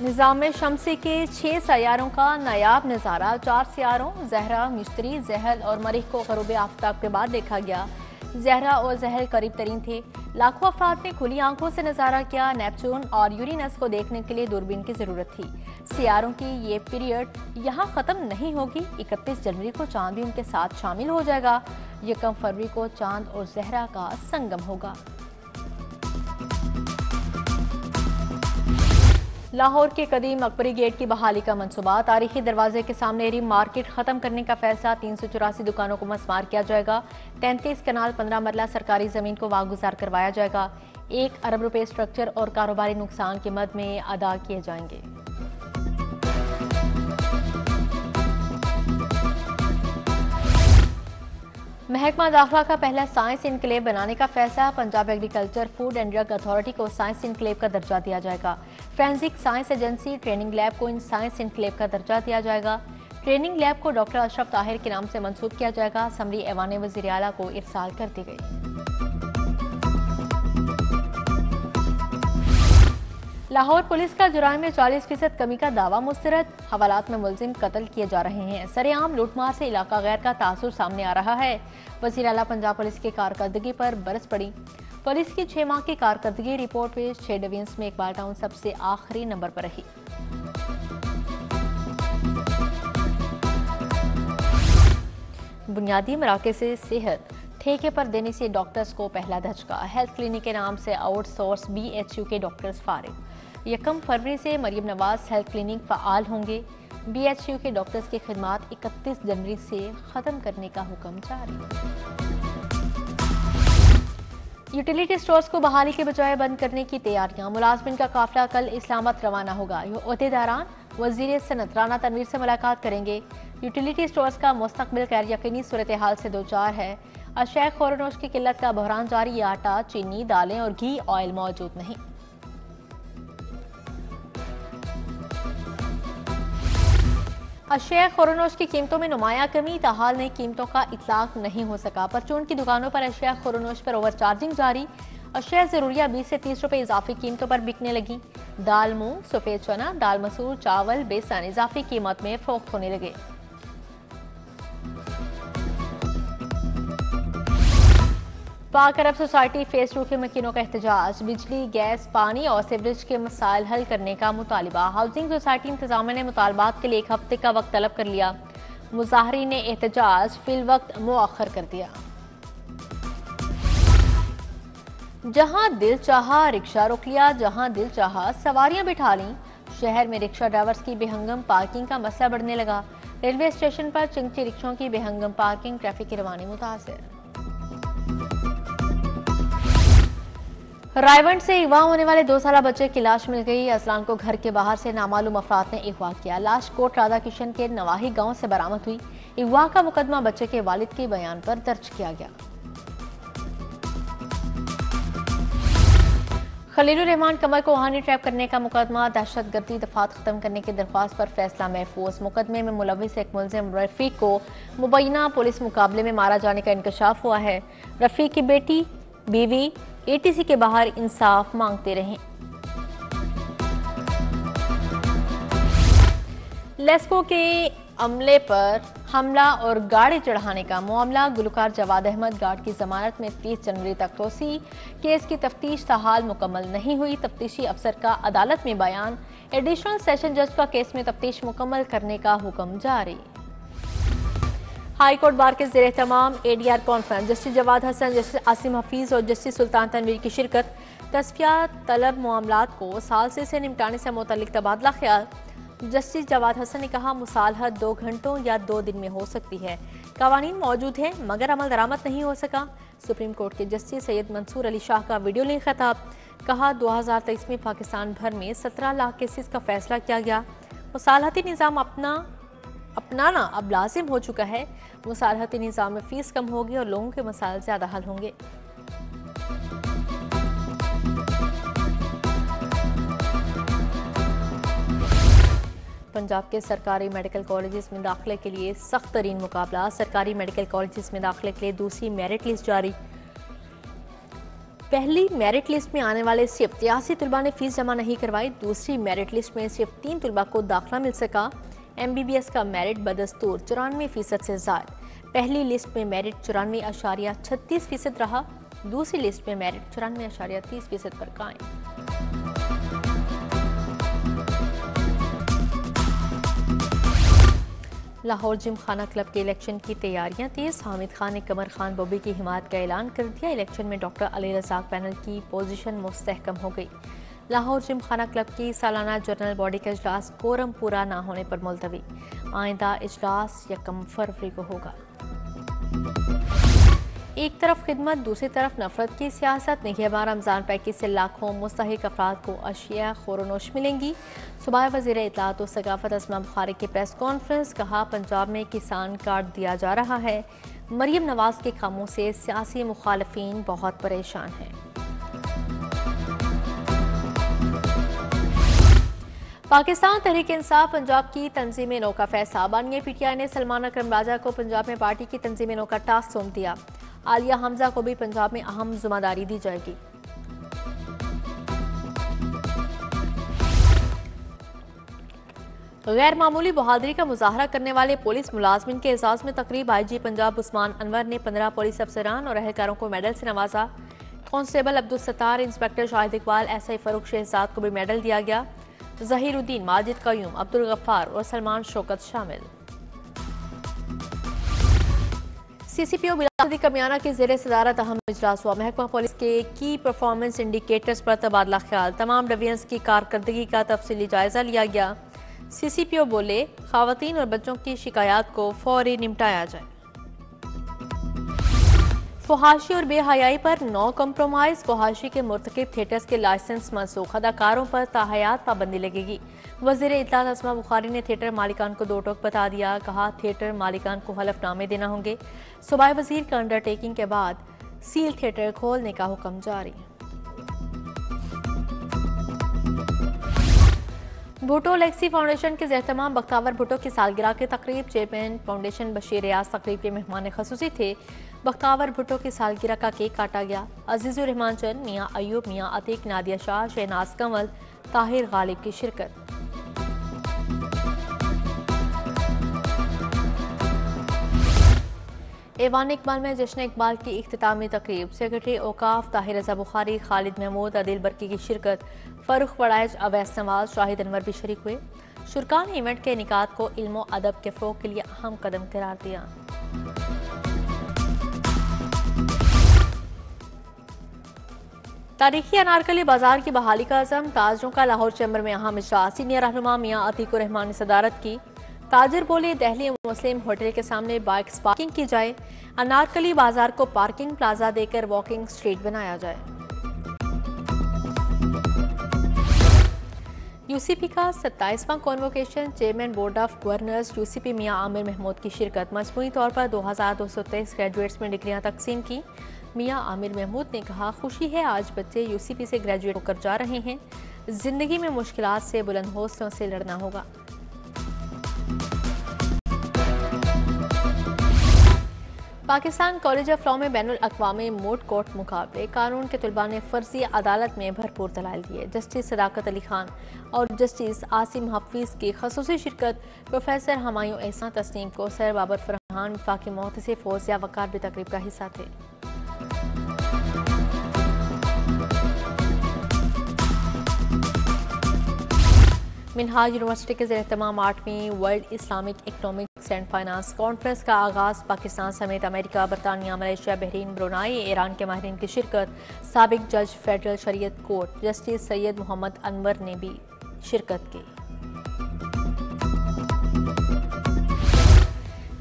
निज़ाम शमसी के 6 सैयारों का नायाब नज़ारा। 4 सियारों ज़हरा, मिश्तरी, ज़हल और मरीख को ग़रूब आफ्ताब के बाद देखा गया। ज़हरा और ज़हल करीब तरीन थे। लाखों अफराद ने खुली आंखों से नज़ारा किया। नेपच्यून और यूरेनस को देखने के लिए दूरबीन की ज़रूरत थी। सियारों की ये पीरियड यहाँ ख़त्म नहीं होगी। 31 जनवरी को चांद भी उनके साथ शामिल हो जाएगा। 1 फरवरी को चांद और ज़हरा का संगम होगा। लाहौर के कदीम अकबरी गेट की बहाली का मंसूबा। तारीखी दरवाजे के सामने एरी मार्केट खत्म करने का फैसला। 384 दुकानों को मस्मार किया जाएगा। 33 कनाल 15 मरला सरकारी जमीन को वागुजार करवाया जाएगा। 1 अरब रुपए स्ट्रक्चर और कारोबारी नुकसान के मद में अदा किए जाएंगे। महकमा दाखिला का पहला साइंस इनक्लेव बनाने का फैसला। Punjab agriculture food and drug authority को साइंस इनक्लेव का दर्जा दिया जाएगा। Forensic science agency training lab को इन साइंस इनक्लेव का दर्जा दिया जाएगा। ट्रेनिंग लैब को डॉक्टर अशरफ ताहिर के नाम से मंसूब किया जाएगा। असम्बली ऐवान वज़ीर आला को इरसाल कर दी गई। लाहौर पुलिस का जुराइम में 40% कमी का दावा मुस्तरद। हवालात में मुलजिम कत्ल किए जा रहे हैं। सरेआम लूटमार से इलाका गैर का तासुर सामने आ रहा है। वज़ीर आला पंजाब पुलिस की कारकर्दगी पर बरस पड़ी। पुलिस की 6 माह की कारकर्दगी रिपोर्ट में 6 डिवीजन्स में इकबाल टाउन सबसे आखिरी नंबर पर रही। बुनियादी मराकज़ से सेहत ठेके पर देने से डॉक्टर्स को पहला धचका। हेल्थ क्लिनिक के नाम से आउटसोर्स BHU के डॉक्टर्स फारिग। 1 फरवरी से मरियम नवाज हेल्थ क्लिनिक फ़आल होंगे। BHU के डॉक्टर्स की खिदमात 31 जनवरी से ख़त्म करने का हुक्म जारी। यूटिलिटी स्टोर्स को बहाली के बजाय बंद करने की तैयारियां। मुलाजमिन का काफिला कल इस्लामाबाद रवाना होगा। ओहदेदारान वज़ीर सनत राना तनवीर से मुलाकात करेंगे। यूटिलिटी स्टोर्स का मुस्तकबिल गैर यकीनी सूरत हाल से दो चार है। अशय खोरनोश की किल्लत का बहरान जारी। आटा, चीनी, दालें और घी ऑयल मौजूद नहीं। अशया खोरनोश की कीमतों में नुमाया कमी। ताहाल ने कीमतों का इतलाक नहीं हो सका। परचून की दुकानों पर अशया खोरनोश पर ओवर चार्जिंग जारी। अशया जरूरिया 20 से 30 रुपए इजाफी कीमतों पर बिकने लगी। दाल मूंग, सफेद चना, दाल मसूर, चावल, बेसन इजाफी कीमत में फरोख्त होने लगे। पाक अरब सोसाइटी फेज 2 के मकीनों का एहतजाज। बिजली, गैस, पानी और सीवरेज के मसाइल हल करने का मुतालबा। हाउसिंग सोसाइटी इंतजामिया ने मुतालबात के लिए 1 हफ्ते का वक्त तलब कर लिया। मुजाहरीन ने एहतजाज फिल वक्त मुअख्खर कर दिया। जहां दिल चाहा रिक्शा रोक लिया, जहां दिल चाहा सवारियां बिठा लीं। शहर में रिक्शा ड्राइवर्स की बेहंगम पार्किंग का मसला बढ़ने लगा। रेलवे स्टेशन पर चिंगची रिक्शों की बेहंगम पार्किंग, ट्रैफिक की रवानी मुतासिर। रायवंड से अगवा होने वाले 2 साला बच्चे की लाश मिल गई। असलान को घर के बाहर से नामालूम अफराद ने अगवा किया। लाश कोट राधा किशन के नवाही गांव से बरामद हुई। अगवा का मुकदमा बच्चे के वालिद के बयान पर दर्ज किया गया। खलीलुर रहमान कमर को वहानी ट्रैप करने का मुकदमा। दहशतगर्दी दफात खत्म करने की दरख्वास्त पर फैसला महफूज। मुकदमे में मुलविस एक मुलजिम रफीक को मुबैना पुलिस मुकाबले में मारा जाने का इंकशाफ हुआ है। रफीक की बेटी, बीवी ATC के बाहर इंसाफ मांगते रहे। लेस्को के अमले पर हमला और गाड़ी चढ़ाने का मामला। गुलकार जवाद अहमद गार्ड की जमानत में 30 जनवरी तक तोसी। केस की तफ्तीश ताहाल मुकम्मल नहीं हुई। तफ्तीशी अफसर का अदालत में बयान। एडिशनल सेशन जज का केस में तफ्तीश मुकम्मल करने का हुक्म जारी। हाई कोर्ट बार के ज़ेर तमाम ADR conference. Justice Jawad Hasan, justice Asim Hafeez और जस्टिस सुल्तान तनवीर की शिरकत। तस्फिया तलब मामलात को सालसे से निपटाने से मुतल्लिक तबादला ख्याल। जस्टिस जवाद हसन ने कहा, मुसालहत 2 घंटों या 2 दिन में हो सकती है। कवानीन मौजूद हैं मगर अमल दरामद नहीं हो सका। सुप्रीम कोर्ट के जस्टिस सैयद मंसूर अली शाह का वीडियो लिंक खिताब। कहा, 2023 में पाकिस्तान भर में 17 लाख केसेस का फैसला किया गया। मुसालहती निज़ाम अपनाना अब लाजिम हो चुका है। मुसालहती निज़ाम में फीस कम होगी और लोगों के मसाइल ज़्यादा हल होंगे। पंजाब के सरकारी मेडिकल कॉलेजेस में दाखिले के लिए सख्त तरीन मुकाबला। सरकारी मेडिकल कॉलेजेस में दाखिले के लिए दूसरी मेरिट लिस्ट जारी। पहली मेरिट लिस्ट में आने वाले सिर्फ 83 तलबा ने फीस जमा नहीं करवाई। दूसरी मेरिट लिस्ट में सिर्फ 3 तलबा को दाखिला मिल सका। MBBS का मेरिट बदस्तूर 94% से ज़ायद। पहली लिस्ट में मेरिट 94.36% रहा। दूसरी लिस्ट में मेरिट 94.30% पर कायम। लाहौर जिम खाना क्लब के इलेक्शन की तैयारियां तेज। हामिद खान ने कमर खान बॉबी की हिमायत का ऐलान कर दिया। इलेक्शन में डॉक्टर अली रज़ाक पैनल की पोजीशन मुस्तहकम हो गई। लाहौर जिम खाना क्लब की सालाना जनरल बॉडी का इजलास कोरम पूरा ना होने पर मुलतवी। आइंदा इजलास 1 फरवरी को होगा। एक तरफ खिदमत, दूसरी तरफ नफरत की सियासत। निगहबान रमज़ान पैकेज से लाखों मुस्तहिक अफराद को अशिया खोरनोश मिलेंगी। सूबाई वज़ीर इत्तलात व सकाफत अस्मा बुखारी की प्रेस कॉन्फ्रेंस। कहा, पंजाब में किसान कार्ड दिया जा रहा है। मरियम नवाज के कामों से सियासी मुखालफीन बहुत परेशान हैं। पाकिस्तान तहरीक इंसाफ पंजाब की तंजीम नौ का फैसला। बानिया PTI ने सलमान अकरम राजा को पंजाब में पार्टी की तंजीम नौ का टास्क सौंप दिया। आलिया हमजा को भी पंजाब में अहम जिम्मेदारी दी जाएगी। गैर मामूली बहादुरी का मुजाहरा करने वाले पुलिस मुलाजमिन के एजाज में तकरीब। IG पंजाब उस्मान अनवर ने 15 पुलिस अफसरान और एहलकारों को मेडल से नवाजा। Constable Abdul Sattar, inspector Shahid Iqbal, SI Farrukh Shahzad को भी मेडल दिया गया। जहीरुद्दीन, माजिद कयूम, अब्दुल गफ्फार और सलमान शौकत शामिल। CCPO बिलावल कमियाना की ज़ेरे सदारत अहम इजलास हुआ। महकमा पुलिस के की परफॉर्मेंस इंडिकेटर्स पर तबादला ख्याल। तमाम डिवीजन्स की कारकर्दगी का तफसीली जायजा लिया गया। CCPO बोले, खवातीन और बच्चों की शिकायत को फौरी निपटाया जाए। फहाशी और बेहयाई पर नो कम्प्रोमाइज। फहाशी के मुर्तकिब थिएटर्स के लाइसेंस मनसूख। अदाकारों पर ताहयात पाबंदी लगेगी। वज़ीर इत्तलात अस्मा बुखारी ने थिएटर मालिकान को 2 टोक बता दिया। कहा, थिएटर मालिकान को हलफनामे देना होंगे। सूबाई वज़ीर का अंडरटेकिंग के बाद सील थिएटर खोलने का हुक्म जारी। भुट्टो लेगसी फाउंडेशन के एहतमाम बख्तावर भुट्टो की सालगिरह की तकरीब। चेयरमैन फाउंडेशन बशीर रियाज तकरीब के मेहमान खसूसी थे। बख्तावर भुट्टो की सालगिरह का केक काटा गया। अजीजुर रहमान चंद, मियाँ अयूब, मियाँ अतीक, नादिया शाह, शहनाज कंवल, ताहिर गालिब की शिरकत। ऐवान इकबाल में जश्न इकबाल की इख्तितामी तकरीब। सेक्रेटरी औकाफ ताहिर रज़ा बुखारी, खालिद महमूद, अदिल बरकी की शिरकत। फरुख पड़ाइज, अवैस नवाज, शाहिद अनवर भी शरीक हुए। शुरका ने इवेंट के इनेकाद को इल्म व अदब के फ़रोग़ के लिए अहम कदम करार दिया। तारीखी अनारकली बाजार की बहाली का अज़म। ताजरों का लाहौर चैम्बर में अहम इजलास। सीनियर रहनुमा मियाँ अतीकुर रहमान ने सदारत की। ताजिर बोले, दहली मुस्लिम होटल के सामने बाइक्स पार्किंग की जाए। अनारकली बाजार को पार्किंग प्लाजा देकर वॉकिंग स्ट्रीट बनाया जाए। UCP का 27वां convocation. Chairman board of governors UCP Mian Aamir Mahmood की शिरकत। मजमूई तौर पर 2223 ग्रेजुएट्स में डिग्रियां तकसीम की। मियाँ आमिर महमूद ने कहा, खुशी है आज बच्चे UCP से ग्रेजुएट होकर जा रहे हैं। जिंदगी में मुश्किलात से बुलंद हौसलों से लड़ना होगा। पाकिस्तान कॉलेज ऑफ लॉ में बैनुल अक़वामी मूड कोर्ट मुकाबले। कानून के तलबा ने फर्जी अदालत में भरपूर दलाइल दिए। जस्टिस सदाकत अली खान और जस्टिस आसिम हफीज की खसूसी शिरकत। प्रोफेसर हमायूं एहसान, तस्नीम कौसर, बाबर फरहान, वफाकी मोहतसिब, फौजिया वकार भी तकरीब का हिस्सा थे। मिनहाज यूनिवर्सिटी के ज़ेर-ए-एहतमाम 8वीं world Islamic economics and finance conference का आगाज़। पाकिस्तान समेत अमेरिका, बरतानिया, मलेशिया, बहरीन, ब्रुनाई, ईरान के माहिरीन की शिरकत। साबिक जज फेडरल शरीयत कोर्ट जस्टिस सैयद मोहम्मद अनवर ने भी शिरकत की।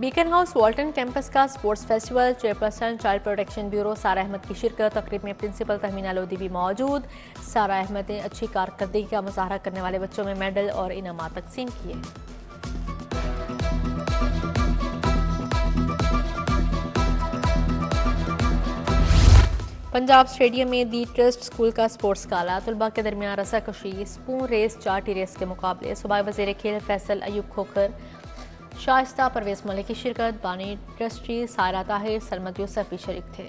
बीकन हाउस वॉल्टन कैंपस का sports festival. Chairperson child protection bureau सारा अहमद की शिरकत। तकरीब में प्रिंसिपल तहमीना लोधी भी मौजूद। सारा अहमद ने अच्छी कारकर्दगी का मुजाहरा करने वाले बच्चों में मेडल और इनामात तकसीम किए। पंजाब स्टेडियम में दी ट्रस्ट स्कूल का स्पोर्ट्स गाला। तलबा के दरमियान रस्साकशी, स्पून रेस, चाटी रेस के मुकाबले। सूबाई वज़ीर खेल फैसल अयूब खोखर, शाइस्ता परवेज मलिक की शिरकत। बानी ट्रस्टी सायरा ताहिर, सलमत यूसफ भी शरीक थे।